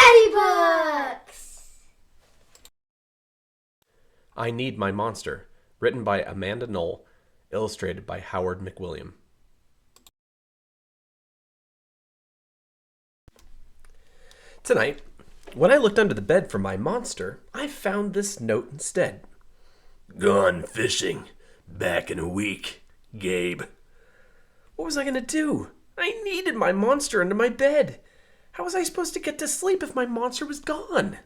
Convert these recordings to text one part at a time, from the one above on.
Daddy Books! I Need My Monster, written by Amanda Noll, illustrated by Howard McWilliam. Tonight, when I looked under the bed for my monster, I found this note instead. Gone fishing. Back in a week. Gabe. What was I going to do? I needed my monster under my bed. How was I supposed to get to sleep if my monster was gone?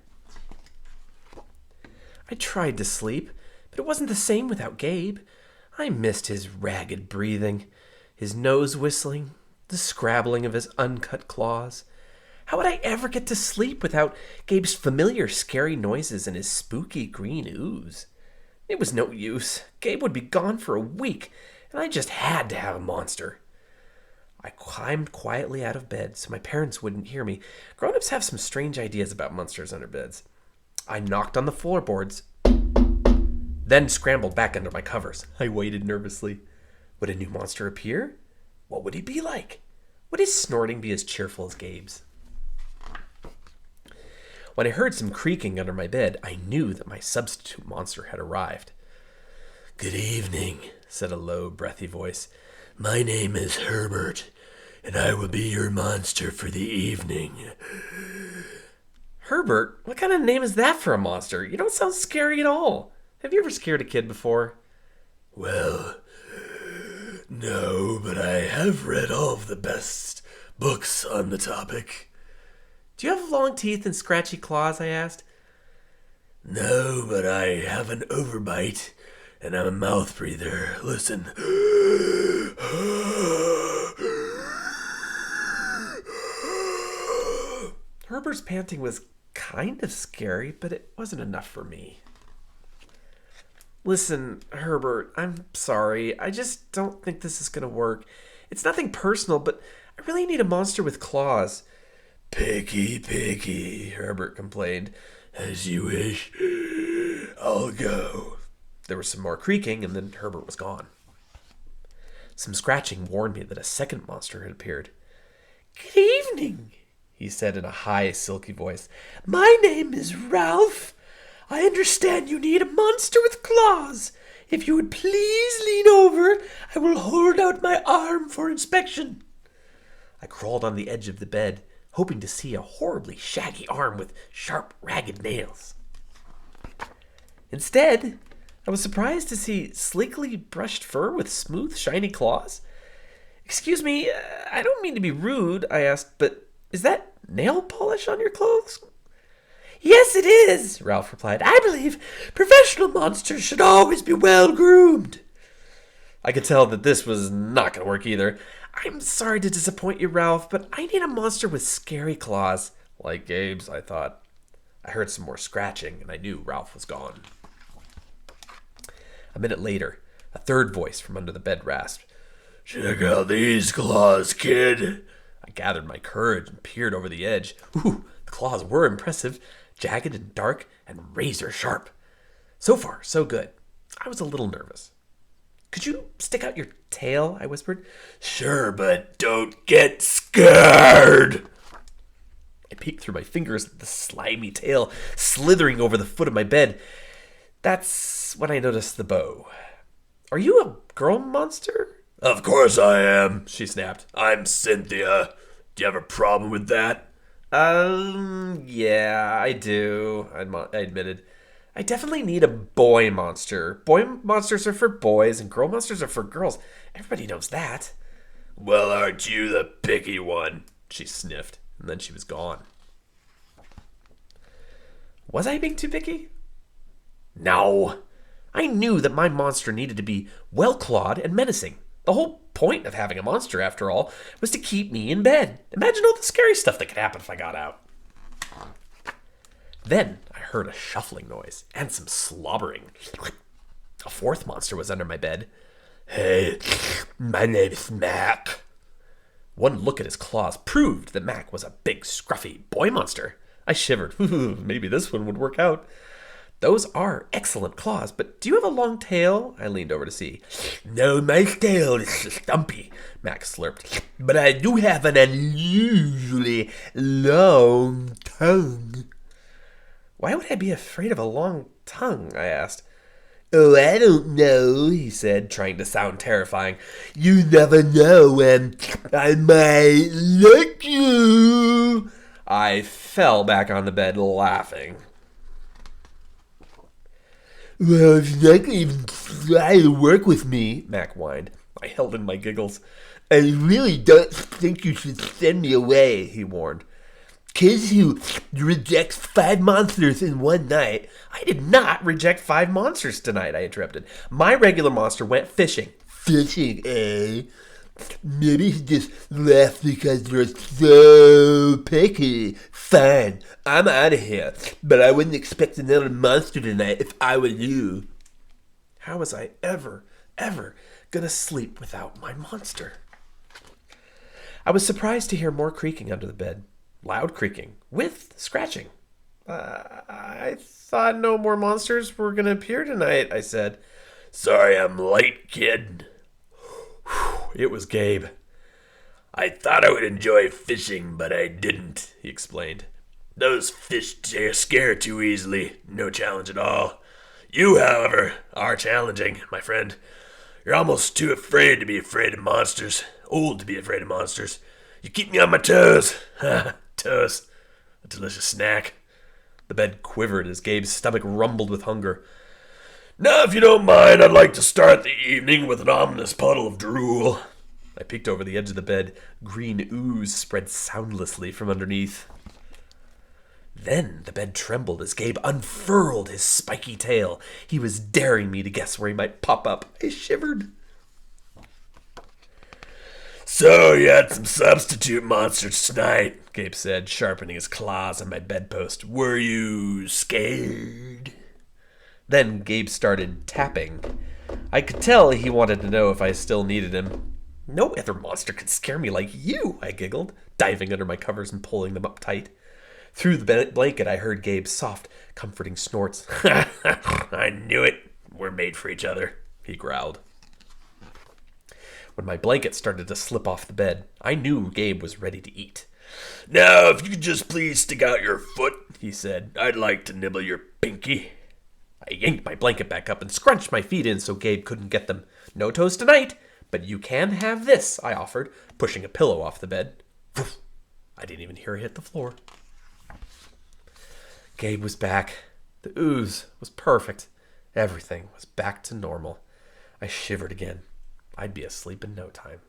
I tried to sleep, but it wasn't the same without Gabe. I missed his ragged breathing, his nose whistling, the scrabbling of his uncut claws. How would I ever get to sleep without Gabe's familiar scary noises and his spooky green ooze? It was no use. Gabe would be gone for a week, and I just had to have a monster. I climbed quietly out of bed so my parents wouldn't hear me. Grown-ups have some strange ideas about monsters under beds. I knocked on the floorboards, then scrambled back under my covers. I waited nervously. Would a new monster appear? What would he be like? Would his snorting be as cheerful as Gabe's? When I heard some creaking under my bed, I knew that my substitute monster had arrived. Good evening, said a low, breathy voice. My name is Herbert, and I will be your monster for the evening. Herbert? What kind of name is that for a monster? You don't sound scary at all. Have you ever scared a kid before? Well, no, but I have read all of the best books on the topic. Do you have long teeth and scratchy claws? I asked. No, but I have an overbite, and I'm a mouth breather. Listen. Herbert's panting was kind of scary, but it wasn't enough for me. Listen, Herbert, I'm sorry. I just don't think this is going to work. It's nothing personal, but I really need a monster with claws. Picky, Herbert complained. As you wish. I'll go. There was some more creaking, and then Herbert was gone. Some scratching warned me that a second monster had appeared. Good evening, he said in a high, silky voice. My name is Ralph. I understand you need a monster with claws. If you would please lean over, I will hold out my arm for inspection. I crawled on the edge of the bed, hoping to see a horribly shaggy arm with sharp, ragged nails. Instead, I was surprised to see sleekly brushed fur with smooth, shiny claws. Excuse me, I don't mean to be rude, I asked, but is that nail polish on your clothes? Yes, it is, Ralph replied. I believe professional monsters should always be well groomed. I could tell that this was not going to work either. I'm sorry to disappoint you, Ralph, but I need a monster with scary claws. Like Gabe's, I thought. I heard some more scratching, and I knew Ralph was gone. A minute later, a third voice from under the bed rasped. Check out these claws, kid. I gathered my courage and peered over the edge. Ooh, the claws were impressive, jagged and dark and razor sharp. So far, so good. I was a little nervous. Could you stick out your tail? I whispered. Sure, but don't get scared. I peeked through my fingers at the slimy tail slithering over the foot of my bed. That's when I noticed the bow. Are you a girl monster? Of course I am, she snapped. I'm Cynthia. Do you have a problem with that? Yeah, I do, I admitted. I definitely need a boy monster. Boy monsters are for boys and girl monsters are for girls. Everybody knows that. Well, aren't you the picky one? She sniffed, and then she was gone. Was I being too picky? No. I knew that my monster needed to be well-clawed and menacing. The whole point of having a monster, after all, was to keep me in bed. Imagine all the scary stuff that could happen if I got out. Then I heard a shuffling noise and some slobbering. A fourth monster was under my bed. Hey, my name's Mac. One look at his claws proved that Mac was a big, scruffy boy monster. I shivered. Maybe this one would work out. Those are excellent claws, but do you have a long tail? I leaned over to see. No, my tail is stumpy, Max slurped. but I do have an unusually long tongue. Why would I be afraid of a long tongue? I asked. Oh, I don't know, he said, trying to sound terrifying. You never know when I might lick you. I fell back on the bed laughing. Well, if you're not going to even try to work with me, Mac whined. I held in my giggles. I really don't think you should send me away, he warned. Kids who reject 5 monsters in one night. I did not reject 5 monsters tonight, I interrupted. My regular monster went fishing. Fishing, eh? Maybe he just left because you're so picky. Fine, I'm out of here. But I wouldn't expect another monster tonight if I were you. How was I ever gonna sleep without my monster? I was surprised to hear more creaking under the bed. Loud creaking, with scratching. I thought no more monsters were gonna appear tonight, I said. Sorry I'm late, kid. It was Gabe. I thought I would enjoy fishing, but I didn't, he explained. Those fish scare too easily. No challenge at all. You, however, are challenging, my friend. You're almost too afraid to be afraid of monsters. Old to be afraid of monsters. You keep me on my toes. Toes. A delicious snack. The bed quivered as Gabe's stomach rumbled with hunger. Now, if you don't mind, I'd like to start the evening with an ominous puddle of drool. I peeked over the edge of the bed. Green ooze spread soundlessly from underneath. Then the bed trembled as Gabe unfurled his spiky tail. He was daring me to guess where he might pop up. I shivered. So you had some substitute monsters tonight, Gabe said, sharpening his claws on my bedpost. Were you scared? Then Gabe started tapping. I could tell he wanted to know if I still needed him. No other monster could scare me like you, I giggled, diving under my covers and pulling them up tight. Through the blanket, I heard Gabe's soft, comforting snorts. I knew it. We're made for each other, he growled. When my blanket started to slip off the bed, I knew Gabe was ready to eat. Now, if you could just please stick out your foot, he said. I'd like to nibble your pinky. I yanked my blanket back up and scrunched my feet in so Gabe couldn't get them. No toes tonight, but you can have this, I offered, pushing a pillow off the bed. I didn't even hear it hit the floor. Gabe was back. The ooze was perfect. Everything was back to normal. I shivered again. I'd be asleep in no time.